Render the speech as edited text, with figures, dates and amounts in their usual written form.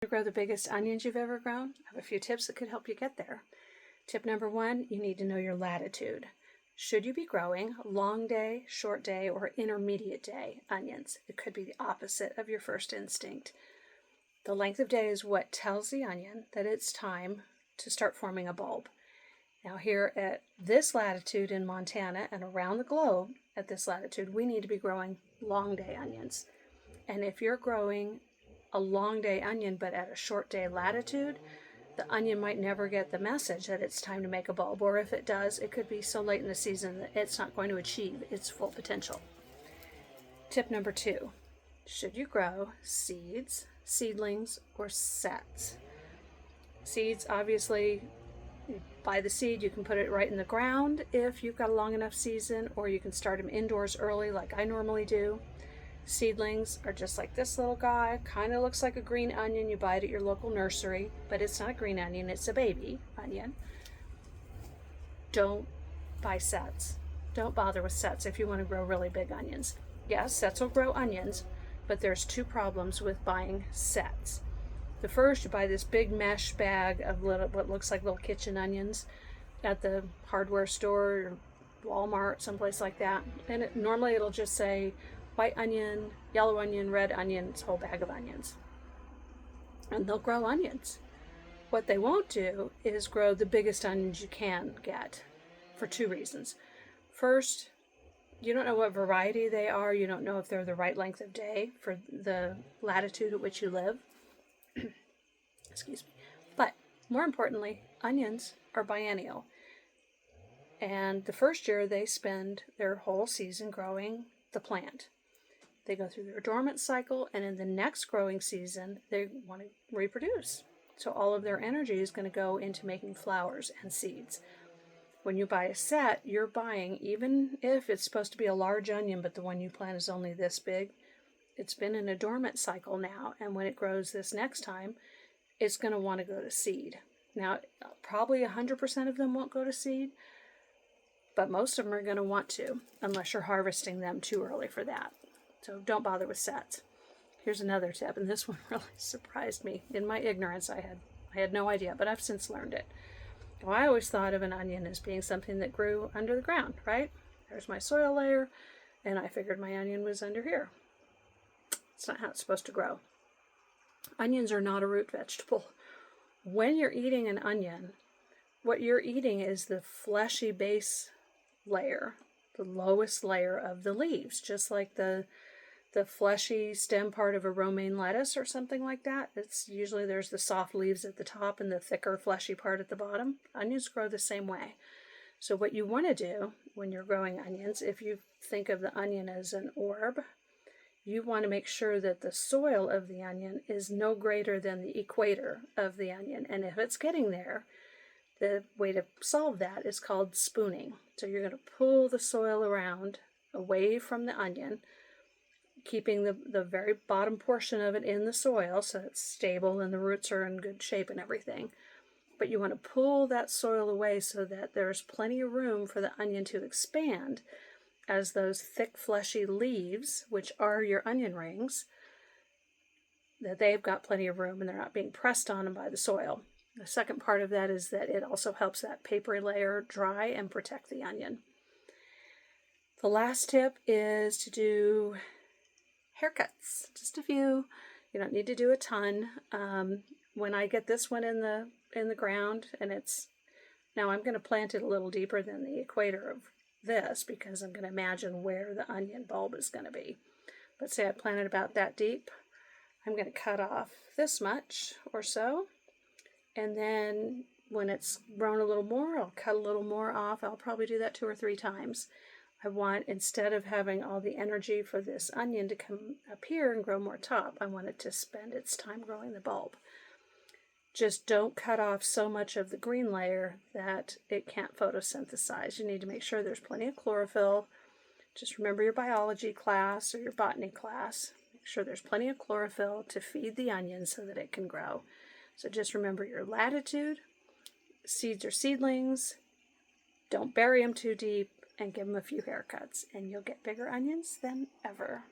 To grow the biggest onions you've ever grown, I have a few tips that could help you get there. Tip number one, you need to know your latitude. Should you be growing long day, short day, or intermediate day onions? It could be the opposite of your first instinct. The length of day is what tells the onion that it's time to start forming a bulb. Now here at this latitude in Montana and around the globe at this latitude, we need to be growing long day onions. And if you're growing a long day onion but at a short day latitude, the onion might never get the message that it's time to make a bulb, or if it does, it could be so late in the season that it's not going to achieve its full potential. Tip number two, should you grow seeds, seedlings, or sets? Seeds, obviously, you buy the seed, you can put it right in the ground if you've got a long enough season, or you can start them indoors early like I normally do. Seedlings are just like this little guy, kind of looks like a green onion. You buy it at your local nursery, but it's not a green onion, it's a baby onion. Don't buy sets. Don't bother with sets if you want to grow really big onions. Yes, sets will grow onions, but there's two problems with buying sets. The first, you buy this big mesh bag of what looks like little kitchen onions at the hardware store, or Walmart, someplace like that, and normally it'll just say white onion, yellow onion, red onion. It's a whole bag of onions. And they'll grow onions. What they won't do is grow the biggest onions you can get for two reasons. First, you don't know what variety they are. You don't know if they're the right length of day for the latitude at which you live. Excuse me. But more importantly, onions are biennial. And the first year they spend their whole season growing the plant. They go through their dormant cycle, and in the next growing season, they want to reproduce. So all of their energy is going to go into making flowers and seeds. When you buy a set, you're buying, even if it's supposed to be a large onion, but the one you plant is only this big, it's been in a dormant cycle now, and when it grows this next time, it's going to want to go to seed. Now, probably 100% of them won't go to seed, but most of them are going to want to, unless you're harvesting them too early for that. So don't bother with sets. Here's another tip, and this one really surprised me. In my ignorance, I had no idea, but I've since learned it. Well, I always thought of an onion as being something that grew under the ground, right? There's my soil layer, and I figured my onion was under here. It's not how it's supposed to grow. Onions are not a root vegetable. When you're eating an onion, what you're eating is the fleshy base layer, the lowest layer of the leaves, just like the fleshy stem part of a romaine lettuce or something like that. It's usually there's the soft leaves at the top and the thicker fleshy part at the bottom. Onions grow the same way. So what you want to do when you're growing onions, if you think of the onion as an orb, you want to make sure that the soil of the onion is no greater than the equator of the onion. And if it's getting there, the way to solve that is called spooning. So you're going to pull the soil around away from the onion, keeping the very bottom portion of it in the soil so it's stable and the roots are in good shape and everything. But you want to pull that soil away so that there's plenty of room for the onion to expand as those thick fleshy leaves, which are your onion rings, that they've got plenty of room and they're not being pressed on them by the soil. The second part of that is that it also helps that papery layer dry and protect the onion. The last tip is to do haircuts, just a few. You don't need to do a ton. When I get this one in the ground, and it's now I'm going to plant it a little deeper than the equator of this because I'm going to imagine where the onion bulb is going to be. But say I planted about that deep, I'm going to cut off this much or so, and then when it's grown a little more, I'll cut a little more off. I'll probably do that 2 or 3 times. I want, instead of having all the energy for this onion to come up here and grow more top, I want it to spend its time growing the bulb. Just don't cut off so much of the green layer that it can't photosynthesize. You need to make sure there's plenty of chlorophyll. Just remember your biology class or your botany class. Make sure there's plenty of chlorophyll to feed the onion so that it can grow. So just remember your latitude, seeds or seedlings, don't bury them too deep, and give them a few haircuts, and you'll get bigger onions than ever.